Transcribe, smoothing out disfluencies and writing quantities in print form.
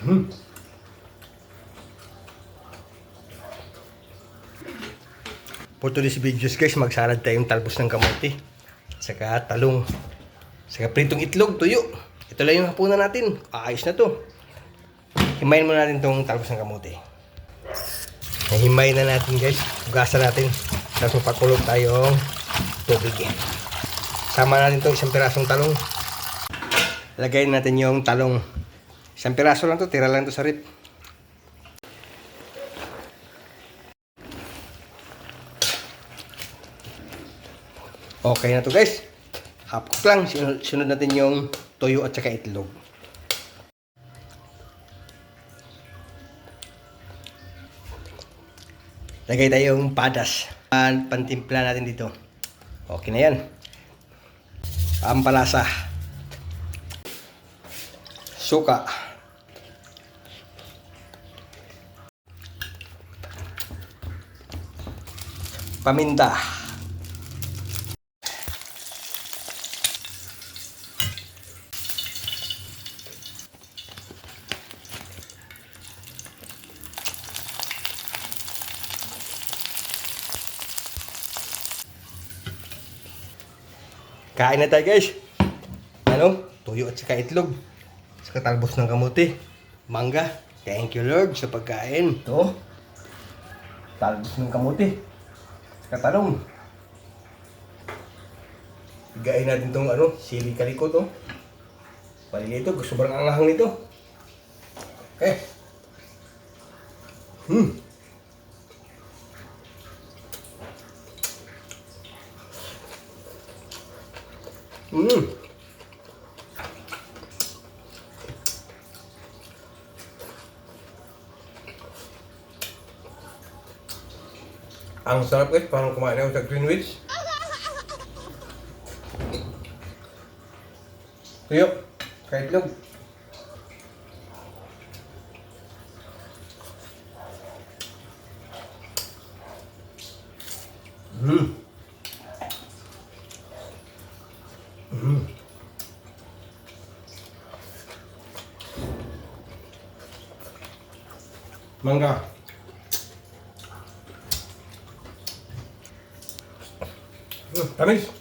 For today's videos guys, magsalad tayong talbos ng kamote. Saka talong. Saka pritong itlog, tuyo. Ito lang yung hapunan natin. Ayos na to. Himayin muna natin tong talbos ng kamote. Himayin na natin guys. Hugasan natin. Tapos pakulog tayong tubig. Sama natin tong isang pirasong talong. Lagay natin yung talong. Isang piraso lang to. Tira lang to sa rip. Okay na to guys. Half cook lang. Sunod natin yung toyo at saka itlog. Lagay tayong padas. Pantimpla natin dito. Okay na yan. Pampalasa. Suka. Paminta. Kain na tayo guys. Ano? Tuyo at saka itlog. Saka talbos ng kamote. Mangga. Thank you Lord sa pagkain. Ito. Talbos ng kamote. Saka talong. Higain natin itong sili kalikot. Palili ito. Sobrang anghang nito. Okay. Ang sarap guys, parang kumain ako sa Greenwich. Tuyo, kahit itlog. Mangga. Tamis.